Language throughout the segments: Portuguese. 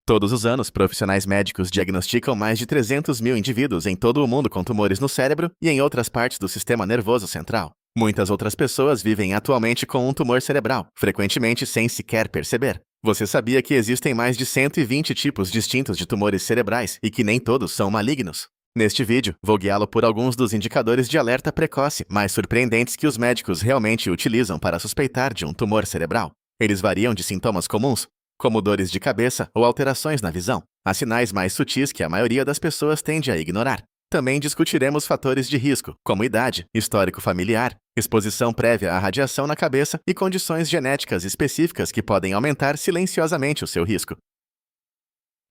Todos os anos, profissionais médicos diagnosticam mais de 300 mil indivíduos em todo o mundo com tumores no cérebro e em outras partes do sistema nervoso central. Muitas outras pessoas vivem atualmente com um tumor cerebral, frequentemente sem sequer perceber. Você sabia que existem mais de 120 tipos distintos de tumores cerebrais e que nem todos são malignos? Neste vídeo, vou guiá-lo por alguns dos indicadores de alerta precoce mais surpreendentes que os médicos realmente utilizam para suspeitar de um tumor cerebral. Eles variam de sintomas comuns, como dores de cabeça ou alterações na visão, a sinais mais sutis que a maioria das pessoas tende a ignorar. Também discutiremos fatores de risco, como idade, histórico familiar, exposição prévia à radiação na cabeça e condições genéticas específicas que podem aumentar silenciosamente o seu risco.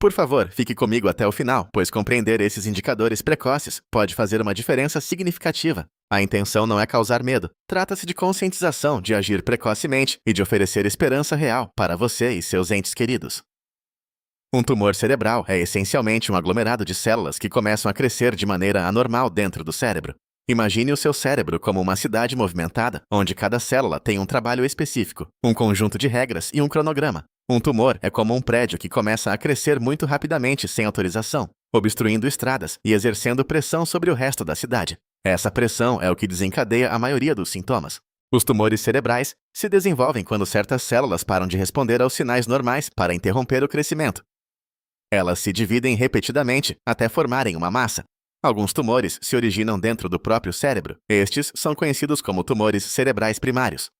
Por favor, fique comigo até o final, pois compreender esses indicadores precoces pode fazer uma diferença significativa. A intenção não é causar medo. Trata-se de conscientização, de agir precocemente e de oferecer esperança real para você e seus entes queridos. Um tumor cerebral é essencialmente um aglomerado de células que começam a crescer de maneira anormal dentro do cérebro. Imagine o seu cérebro como uma cidade movimentada, onde cada célula tem um trabalho específico, um conjunto de regras e um cronograma. Um tumor é como um prédio que começa a crescer muito rapidamente sem autorização, obstruindo estradas e exercendo pressão sobre o resto da cidade. Essa pressão é o que desencadeia a maioria dos sintomas. Os tumores cerebrais se desenvolvem quando certas células param de responder aos sinais normais para interromper o crescimento. Elas se dividem repetidamente até formarem uma massa. Alguns tumores se originam dentro do próprio cérebro. Estes são conhecidos como tumores cerebrais primários.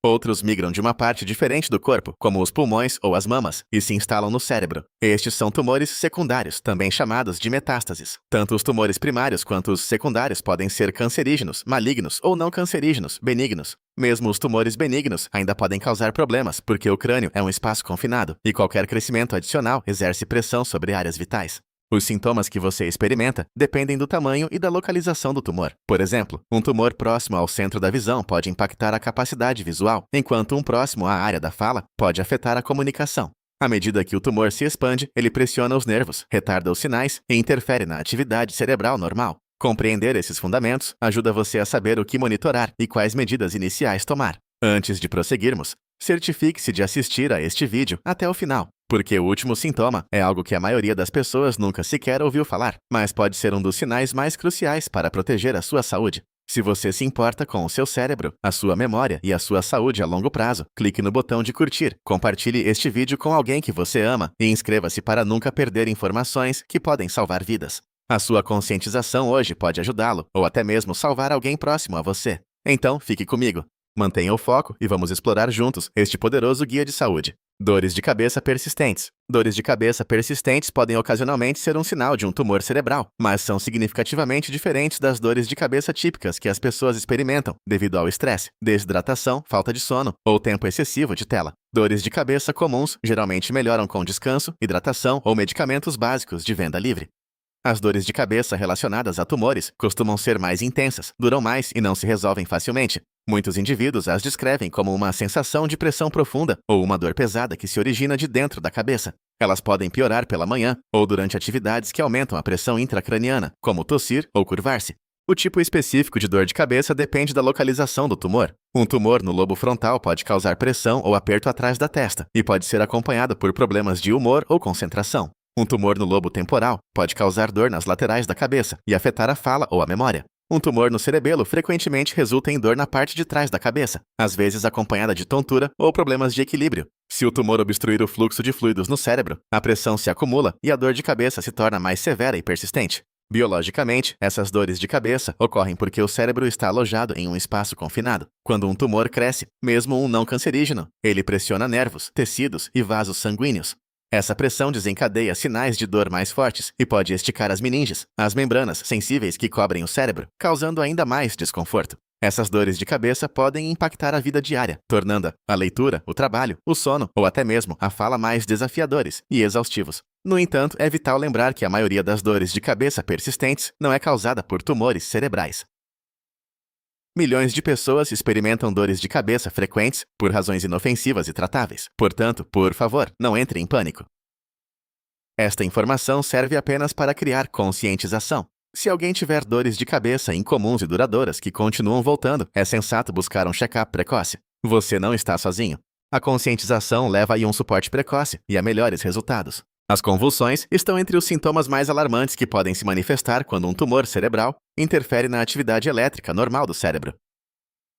Outros migram de uma parte diferente do corpo, como os pulmões ou as mamas, e se instalam no cérebro. Estes são tumores secundários, também chamados de metástases. Tanto os tumores primários quanto os secundários podem ser cancerígenos, malignos ou não cancerígenos, benignos. Mesmo os tumores benignos ainda podem causar problemas, porque o crânio é um espaço confinado, e qualquer crescimento adicional exerce pressão sobre áreas vitais. Os sintomas que você experimenta dependem do tamanho e da localização do tumor. Por exemplo, um tumor próximo ao centro da visão pode impactar a capacidade visual, enquanto um próximo à área da fala pode afetar a comunicação. À medida que o tumor se expande, ele pressiona os nervos, retarda os sinais e interfere na atividade cerebral normal. Compreender esses fundamentos ajuda você a saber o que monitorar e quais medidas iniciais tomar. Antes de prosseguirmos, certifique-se de assistir a este vídeo até o final, porque o último sintoma é algo que a maioria das pessoas nunca sequer ouviu falar, mas pode ser um dos sinais mais cruciais para proteger a sua saúde. Se você se importa com o seu cérebro, a sua memória e a sua saúde a longo prazo, clique no botão de curtir, compartilhe este vídeo com alguém que você ama e inscreva-se para nunca perder informações que podem salvar vidas. A sua conscientização hoje pode ajudá-lo, ou até mesmo salvar alguém próximo a você. Então, fique comigo. Mantenha o foco e vamos explorar juntos este poderoso guia de saúde. Dores de cabeça persistentes. Dores de cabeça persistentes podem ocasionalmente ser um sinal de um tumor cerebral, mas são significativamente diferentes das dores de cabeça típicas que as pessoas experimentam devido ao estresse, desidratação, falta de sono ou tempo excessivo de tela. Dores de cabeça comuns geralmente melhoram com descanso, hidratação ou medicamentos básicos de venda livre. As dores de cabeça relacionadas a tumores costumam ser mais intensas, duram mais e não se resolvem facilmente. Muitos indivíduos as descrevem como uma sensação de pressão profunda ou uma dor pesada que se origina de dentro da cabeça. Elas podem piorar pela manhã ou durante atividades que aumentam a pressão intracraniana, como tossir ou curvar-se. O tipo específico de dor de cabeça depende da localização do tumor. Um tumor no lobo frontal pode causar pressão ou aperto atrás da testa e pode ser acompanhado por problemas de humor ou concentração. Um tumor no lobo temporal pode causar dor nas laterais da cabeça e afetar a fala ou a memória. Um tumor no cerebelo frequentemente resulta em dor na parte de trás da cabeça, às vezes acompanhada de tontura ou problemas de equilíbrio. Se o tumor obstruir o fluxo de fluidos no cérebro, a pressão se acumula e a dor de cabeça se torna mais severa e persistente. Biologicamente, essas dores de cabeça ocorrem porque o cérebro está alojado em um espaço confinado. Quando um tumor cresce, mesmo um não cancerígeno, ele pressiona nervos, tecidos e vasos sanguíneos. Essa pressão desencadeia sinais de dor mais fortes e pode esticar as meninges, as membranas sensíveis que cobrem o cérebro, causando ainda mais desconforto. Essas dores de cabeça podem impactar a vida diária, tornando a leitura, o trabalho, o sono ou até mesmo a fala mais desafiadores e exaustivos. No entanto, é vital lembrar que a maioria das dores de cabeça persistentes não é causada por tumores cerebrais. Milhões de pessoas experimentam dores de cabeça frequentes por razões inofensivas e tratáveis. Portanto, por favor, não entre em pânico. Esta informação serve apenas para criar conscientização. Se alguém tiver dores de cabeça incomuns e duradouras que continuam voltando, é sensato buscar um check-up precoce. Você não está sozinho. A conscientização leva a um suporte precoce e a melhores resultados. As convulsões estão entre os sintomas mais alarmantes que podem se manifestar quando um tumor cerebral interfere na atividade elétrica normal do cérebro.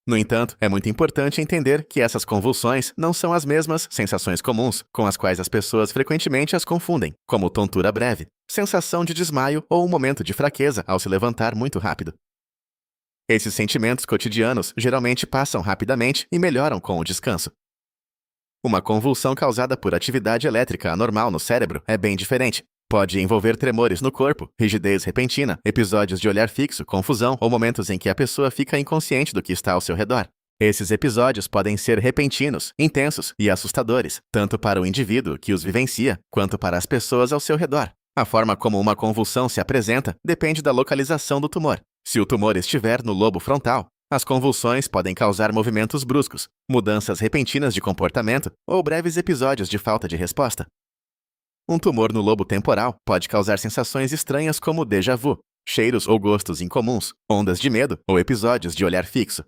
No entanto, é muito importante entender que essas convulsões não são as mesmas sensações comuns com as quais as pessoas frequentemente as confundem, como tontura breve, sensação de desmaio ou um momento de fraqueza ao se levantar muito rápido. Esses sentimentos cotidianos geralmente passam rapidamente e melhoram com o descanso. Uma convulsão causada por atividade elétrica anormal no cérebro é bem diferente. Pode envolver tremores no corpo, rigidez repentina, episódios de olhar fixo, confusão ou momentos em que a pessoa fica inconsciente do que está ao seu redor. Esses episódios podem ser repentinos, intensos e assustadores, tanto para o indivíduo que os vivencia, quanto para as pessoas ao seu redor. A forma como uma convulsão se apresenta depende da localização do tumor. Se o tumor estiver no lobo frontal, as convulsões podem causar movimentos bruscos, mudanças repentinas de comportamento ou breves episódios de falta de resposta. Um tumor no lobo temporal pode causar sensações estranhas como déjà vu, cheiros ou gostos incomuns, ondas de medo ou episódios de olhar fixo.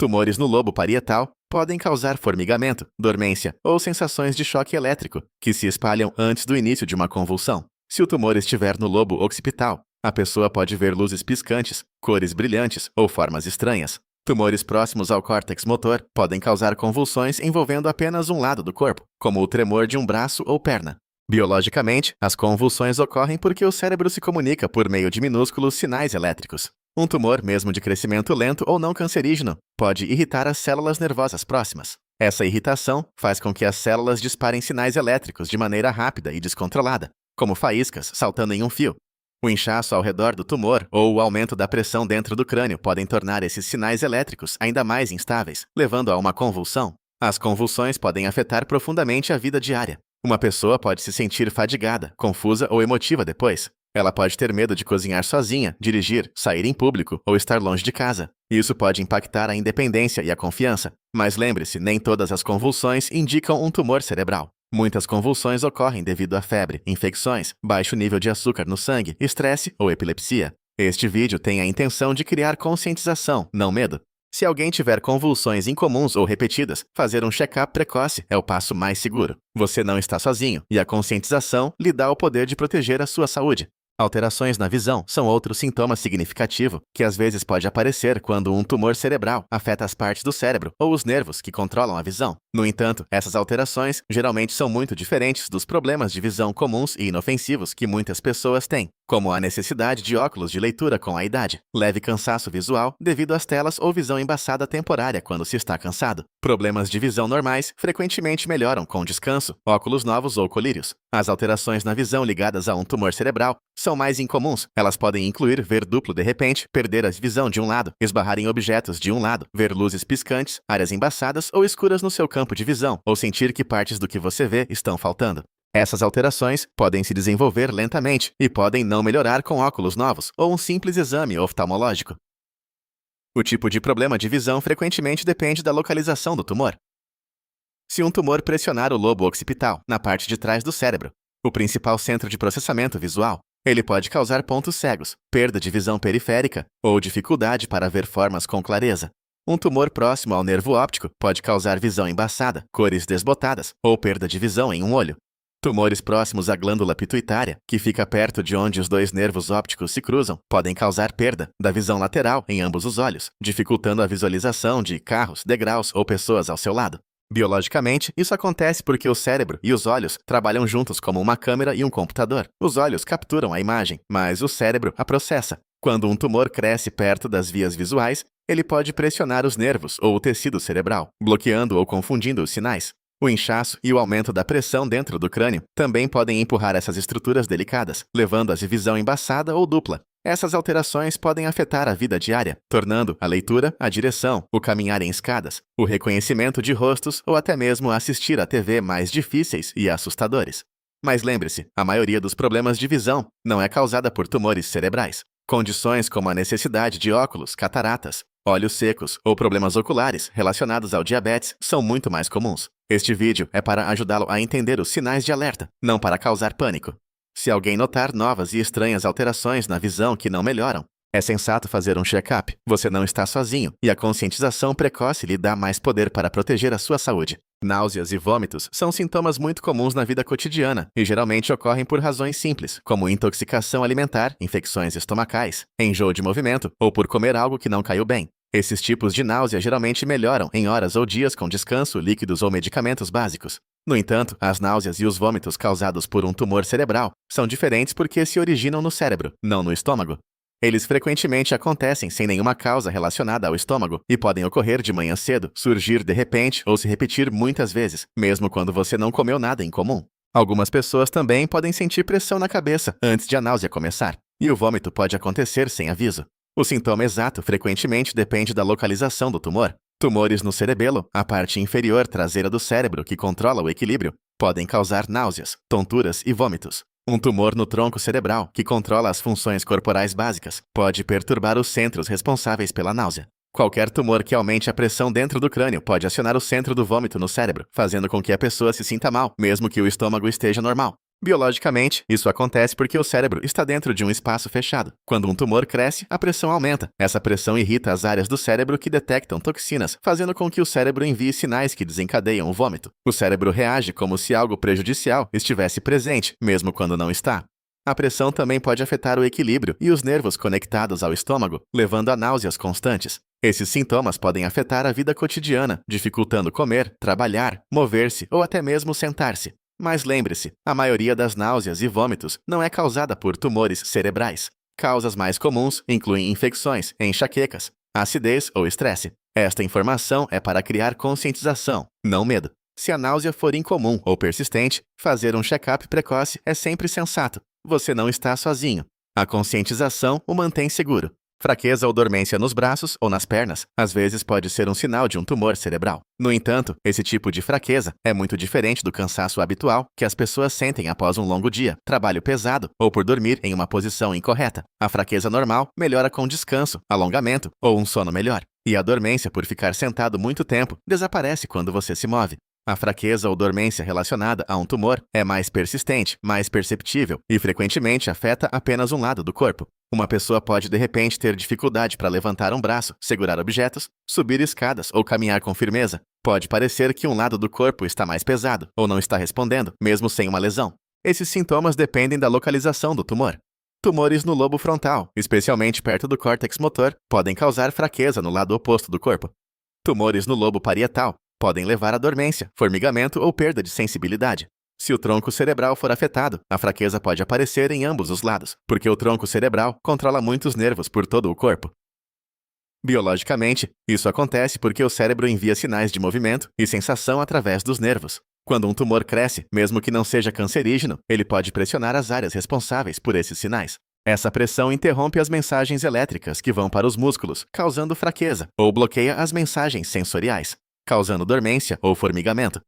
Tumores no lobo parietal podem causar formigamento, dormência ou sensações de choque elétrico, que se espalham antes do início de uma convulsão. Se o tumor estiver no lobo occipital, a pessoa pode ver luzes piscantes, cores brilhantes ou formas estranhas. Tumores próximos ao córtex motor podem causar convulsões envolvendo apenas um lado do corpo, como o tremor de um braço ou perna. Biologicamente, as convulsões ocorrem porque o cérebro se comunica por meio de minúsculos sinais elétricos. Um tumor, mesmo de crescimento lento ou não cancerígeno, pode irritar as células nervosas próximas. Essa irritação faz com que as células disparem sinais elétricos de maneira rápida e descontrolada, como faíscas saltando em um fio. O inchaço ao redor do tumor ou o aumento da pressão dentro do crânio podem tornar esses sinais elétricos ainda mais instáveis, levando a uma convulsão. As convulsões podem afetar profundamente a vida diária. Uma pessoa pode se sentir fadigada, confusa ou emotiva depois. Ela pode ter medo de cozinhar sozinha, dirigir, sair em público ou estar longe de casa. Isso pode impactar a independência e a confiança. Mas lembre-se, nem todas as convulsões indicam um tumor cerebral. Muitas convulsões ocorrem devido a febre, infecções, baixo nível de açúcar no sangue, estresse ou epilepsia. Este vídeo tem a intenção de criar conscientização, não medo. Se alguém tiver convulsões incomuns ou repetidas, fazer um check-up precoce é o passo mais seguro. Você não está sozinho e a conscientização lhe dá o poder de proteger a sua saúde. Alterações na visão são outro sintoma significativo que às vezes pode aparecer quando um tumor cerebral afeta as partes do cérebro ou os nervos que controlam a visão. No entanto, essas alterações geralmente são muito diferentes dos problemas de visão comuns e inofensivos que muitas pessoas têm, como a necessidade de óculos de leitura com a idade, leve cansaço visual devido às telas ou visão embaçada temporária quando se está cansado. Problemas de visão normais frequentemente melhoram com descanso, óculos novos ou colírios. As alterações na visão ligadas a um tumor cerebral são mais incomuns. Elas podem incluir ver duplo de repente, perder a visão de um lado, esbarrar em objetos de um lado, ver luzes piscantes, áreas embaçadas ou escuras no seu campo de visão, ou sentir que partes do que você vê estão faltando. Essas alterações podem se desenvolver lentamente e podem não melhorar com óculos novos ou um simples exame oftalmológico. O tipo de problema de visão frequentemente depende da localização do tumor. Se um tumor pressionar o lobo occipital, na parte de trás do cérebro, o principal centro de processamento visual, ele pode causar pontos cegos, perda de visão periférica ou dificuldade para ver formas com clareza. Um tumor próximo ao nervo óptico pode causar visão embaçada, cores desbotadas ou perda de visão em um olho. Tumores próximos à glândula pituitária, que fica perto de onde os dois nervos ópticos se cruzam, podem causar perda da visão lateral em ambos os olhos, dificultando a visualização de carros, degraus ou pessoas ao seu lado. Biologicamente, isso acontece porque o cérebro e os olhos trabalham juntos como uma câmera e um computador. Os olhos capturam a imagem, mas o cérebro a processa. Quando um tumor cresce perto das vias visuais, ele pode pressionar os nervos ou o tecido cerebral, bloqueando ou confundindo os sinais. O inchaço e o aumento da pressão dentro do crânio também podem empurrar essas estruturas delicadas, levando-as de visão embaçada ou dupla. Essas alterações podem afetar a vida diária, tornando a leitura, a direção, o caminhar em escadas, o reconhecimento de rostos ou até mesmo assistir à TV mais difíceis e assustadores. Mas lembre-se, a maioria dos problemas de visão não é causada por tumores cerebrais. Condições como a necessidade de óculos, cataratas, olhos secos ou problemas oculares relacionados ao diabetes são muito mais comuns. Este vídeo é para ajudá-lo a entender os sinais de alerta, não para causar pânico. Se alguém notar novas e estranhas alterações na visão que não melhoram, É sensato fazer um check-up. Você não está sozinho, e a conscientização precoce lhe dá mais poder para proteger a sua saúde. Náuseas e vômitos são sintomas muito comuns na vida cotidiana e geralmente ocorrem por razões simples, como intoxicação alimentar, infecções estomacais, enjoo de movimento ou por comer algo que não caiu bem. Esses tipos de náusea geralmente melhoram em horas ou dias com descanso, líquidos ou medicamentos básicos. No entanto, as náuseas e os vômitos causados por um tumor cerebral são diferentes porque se originam no cérebro, não no estômago. Eles frequentemente acontecem sem nenhuma causa relacionada ao estômago e podem ocorrer de manhã cedo, surgir de repente ou se repetir muitas vezes, mesmo quando você não comeu nada incomum. Algumas pessoas também podem sentir pressão na cabeça antes de a náusea começar, e o vômito pode acontecer sem aviso. O sintoma exato frequentemente depende da localização do tumor. Tumores no cerebelo, a parte inferior traseira do cérebro que controla o equilíbrio, podem causar náuseas, tonturas e vômitos. Um tumor no tronco cerebral, que controla as funções corporais básicas, pode perturbar os centros responsáveis pela náusea. Qualquer tumor que aumente a pressão dentro do crânio pode acionar o centro do vômito no cérebro, fazendo com que a pessoa se sinta mal, mesmo que o estômago esteja normal. Biologicamente, isso acontece porque o cérebro está dentro de um espaço fechado. Quando um tumor cresce, a pressão aumenta. Essa pressão irrita as áreas do cérebro que detectam toxinas, fazendo com que o cérebro envie sinais que desencadeiam o vômito. O cérebro reage como se algo prejudicial estivesse presente, mesmo quando não está. A pressão também pode afetar o equilíbrio e os nervos conectados ao estômago, levando a náuseas constantes. Esses sintomas podem afetar a vida cotidiana, dificultando comer, trabalhar, mover-se ou até mesmo sentar-se. Mas lembre-se, a maioria das náuseas e vômitos não é causada por tumores cerebrais. Causas mais comuns incluem infecções, enxaquecas, acidez ou estresse. Esta informação é para criar conscientização, não medo. Se a náusea for incomum ou persistente, fazer um check-up precoce é sempre sensato. Você não está sozinho. A conscientização o mantém seguro. Fraqueza ou dormência nos braços ou nas pernas, às vezes pode ser um sinal de um tumor cerebral. No entanto, esse tipo de fraqueza é muito diferente do cansaço habitual que as pessoas sentem após um longo dia, trabalho pesado ou por dormir em uma posição incorreta. A fraqueza normal melhora com descanso, alongamento ou um sono melhor. E a dormência por ficar sentado muito tempo desaparece quando você se move. A fraqueza ou dormência relacionada a um tumor é mais persistente, mais perceptível e frequentemente afeta apenas um lado do corpo. Uma pessoa pode de repente ter dificuldade para levantar um braço, segurar objetos, subir escadas ou caminhar com firmeza. Pode parecer que um lado do corpo está mais pesado ou não está respondendo, mesmo sem uma lesão. Esses sintomas dependem da localização do tumor. Tumores no lobo frontal, especialmente perto do córtex motor, podem causar fraqueza no lado oposto do corpo. Tumores no lobo parietal podem levar à dormência, formigamento ou perda de sensibilidade. Se o tronco cerebral for afetado, a fraqueza pode aparecer em ambos os lados, porque o tronco cerebral controla muitos nervos por todo o corpo. Biologicamente, isso acontece porque o cérebro envia sinais de movimento e sensação através dos nervos. Quando um tumor cresce, mesmo que não seja cancerígeno, ele pode pressionar as áreas responsáveis por esses sinais. Essa pressão interrompe as mensagens elétricas que vão para os músculos, causando fraqueza, ou bloqueia as mensagens sensoriais, causando dormência ou formigamento.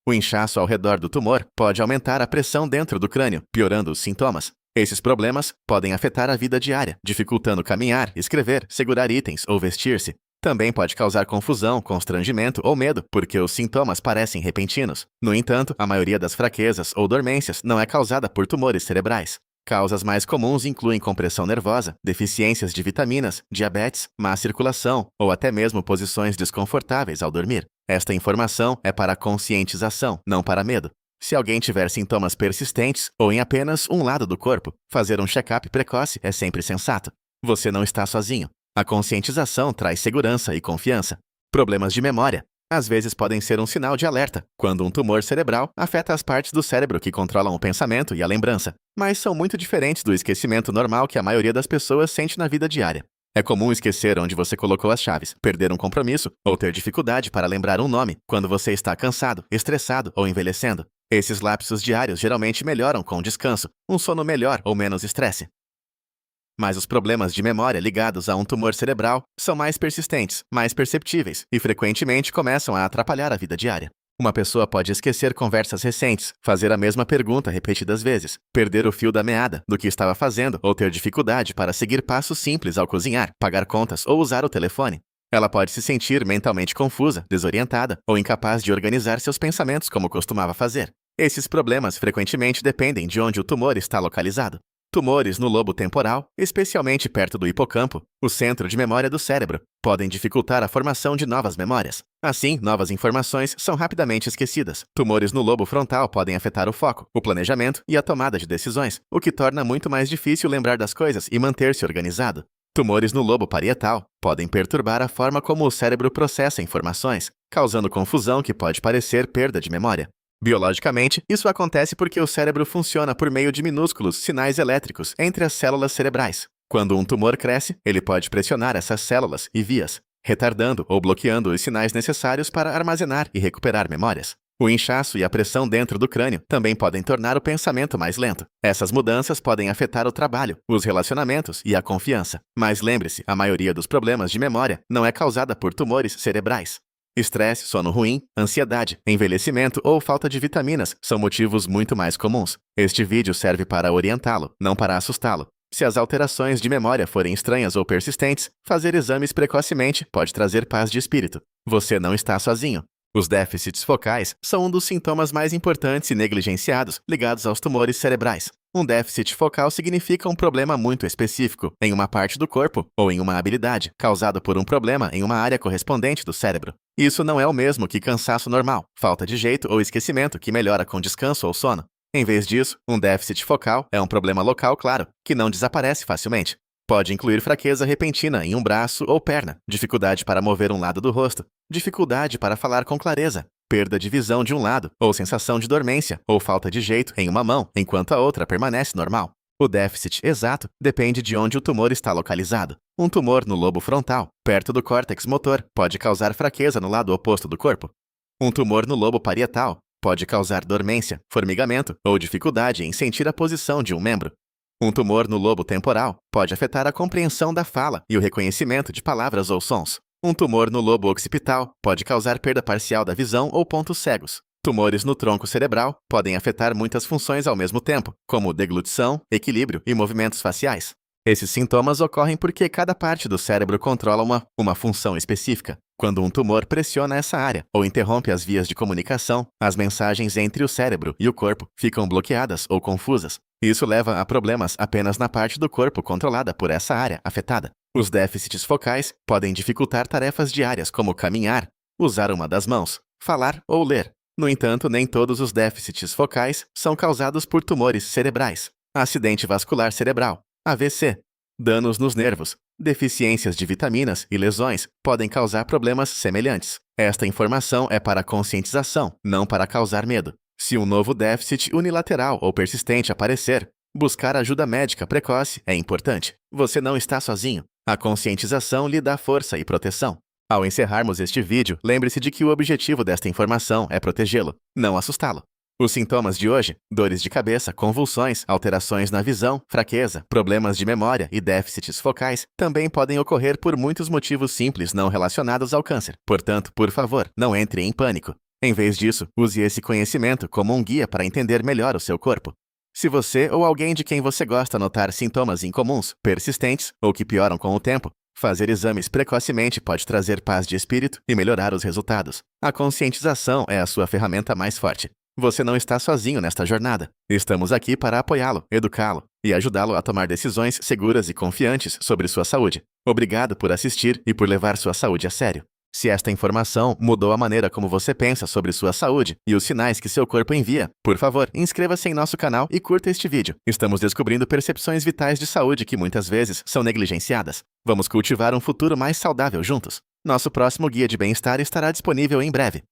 O inchaço ao redor do tumor pode aumentar a pressão dentro do crânio, piorando os sintomas. Esses problemas podem afetar a vida diária, dificultando caminhar, escrever, segurar itens ou vestir-se. Também pode causar confusão, constrangimento ou medo, porque os sintomas parecem repentinos. No entanto, a maioria das fraquezas ou dormências não é causada por tumores cerebrais. Causas mais comuns incluem compressão nervosa, deficiências de vitaminas, diabetes, má circulação ou até mesmo posições desconfortáveis ao dormir. Esta informação é para conscientização, não para medo. Se alguém tiver sintomas persistentes ou em apenas um lado do corpo, fazer um check-up precoce é sempre sensato. Você não está sozinho. A conscientização traz segurança e confiança. Problemas de memória às vezes podem ser um sinal de alerta, quando um tumor cerebral afeta as partes do cérebro que controlam o pensamento e a lembrança, mas são muito diferentes do esquecimento normal que a maioria das pessoas sente na vida diária. É comum esquecer onde você colocou as chaves, perder um compromisso ou ter dificuldade para lembrar um nome quando você está cansado, estressado ou envelhecendo. Esses lapsos diários geralmente melhoram com descanso, um sono melhor ou menos estresse. Mas os problemas de memória ligados a um tumor cerebral são mais persistentes, mais perceptíveis e frequentemente começam a atrapalhar a vida diária. Uma pessoa pode esquecer conversas recentes, fazer a mesma pergunta repetidas vezes, perder o fio da meada do que estava fazendo ou ter dificuldade para seguir passos simples ao cozinhar, pagar contas ou usar o telefone. Ela pode se sentir mentalmente confusa, desorientada ou incapaz de organizar seus pensamentos como costumava fazer. Esses problemas frequentemente dependem de onde o tumor está localizado. Tumores no lobo temporal, especialmente perto do hipocampo, o centro de memória do cérebro, podem dificultar a formação de novas memórias. Assim, novas informações são rapidamente esquecidas. Tumores no lobo frontal podem afetar o foco, o planejamento e a tomada de decisões, o que torna muito mais difícil lembrar das coisas e manter-se organizado. Tumores no lobo parietal podem perturbar a forma como o cérebro processa informações, causando confusão que pode parecer perda de memória. Biologicamente, isso acontece porque o cérebro funciona por meio de minúsculos sinais elétricos entre as células cerebrais. Quando um tumor cresce, ele pode pressionar essas células e vias, retardando ou bloqueando os sinais necessários para armazenar e recuperar memórias. O inchaço e a pressão dentro do crânio também podem tornar o pensamento mais lento. Essas mudanças podem afetar o trabalho, os relacionamentos e a confiança. Mas lembre-se, a maioria dos problemas de memória não é causada por tumores cerebrais. Estresse, sono ruim, ansiedade, envelhecimento ou falta de vitaminas são motivos muito mais comuns. Este vídeo serve para orientá-lo, não para assustá-lo. Se as alterações de memória forem estranhas ou persistentes, fazer exames precocemente pode trazer paz de espírito. Você não está sozinho. Os déficits focais são um dos sintomas mais importantes e negligenciados ligados aos tumores cerebrais. Um déficit focal significa um problema muito específico em uma parte do corpo ou em uma habilidade, causado por um problema em uma área correspondente do cérebro. Isso não é o mesmo que cansaço normal, falta de jeito ou esquecimento que melhora com descanso ou sono. Em vez disso, um déficit focal é um problema local claro, que não desaparece facilmente. Pode incluir fraqueza repentina em um braço ou perna, dificuldade para mover um lado do rosto, dificuldade para falar com clareza, perda de visão de um lado, ou sensação de dormência ou falta de jeito em uma mão, enquanto a outra permanece normal. O déficit exato depende de onde o tumor está localizado. Um tumor no lobo frontal, perto do córtex motor, pode causar fraqueza no lado oposto do corpo. Um tumor no lobo parietal pode causar dormência, formigamento ou dificuldade em sentir a posição de um membro. Um tumor no lobo temporal pode afetar a compreensão da fala e o reconhecimento de palavras ou sons. Um tumor no lobo occipital pode causar perda parcial da visão ou pontos cegos. Tumores no tronco cerebral podem afetar muitas funções ao mesmo tempo, como deglutição, equilíbrio e movimentos faciais. Esses sintomas ocorrem porque cada parte do cérebro controla uma função específica. Quando um tumor pressiona essa área ou interrompe as vias de comunicação, as mensagens entre o cérebro e o corpo ficam bloqueadas ou confusas. Isso leva a problemas apenas na parte do corpo controlada por essa área afetada. Os déficits focais podem dificultar tarefas diárias como caminhar, usar uma das mãos, falar ou ler. No entanto, nem todos os déficits focais são causados por tumores cerebrais. Acidente vascular cerebral, AVC, danos nos nervos, deficiências de vitaminas e lesões podem causar problemas semelhantes. Esta informação é para conscientização, não para causar medo. Se um novo déficit unilateral ou persistente aparecer, buscar ajuda médica precoce é importante. Você não está sozinho. A conscientização lhe dá força e proteção. Ao encerrarmos este vídeo, lembre-se de que o objetivo desta informação é protegê-lo, não assustá-lo. Os sintomas de hoje, dores de cabeça, convulsões, alterações na visão, fraqueza, problemas de memória e déficits focais, também podem ocorrer por muitos motivos simples não relacionados ao câncer. Portanto, por favor, não entre em pânico. Em vez disso, use esse conhecimento como um guia para entender melhor o seu corpo. Se você ou alguém de quem você gosta notar sintomas incomuns, persistentes ou que pioram com o tempo, fazer exames precocemente pode trazer paz de espírito e melhorar os resultados. A conscientização é a sua ferramenta mais forte. Você não está sozinho nesta jornada. Estamos aqui para apoiá-lo, educá-lo e ajudá-lo a tomar decisões seguras e confiantes sobre sua saúde. Obrigado por assistir e por levar sua saúde a sério. Se esta informação mudou a maneira como você pensa sobre sua saúde e os sinais que seu corpo envia, por favor, inscreva-se em nosso canal e curta este vídeo. Estamos descobrindo percepções vitais de saúde que muitas vezes são negligenciadas. Vamos cultivar um futuro mais saudável juntos. Nosso próximo guia de bem-estar estará disponível em breve.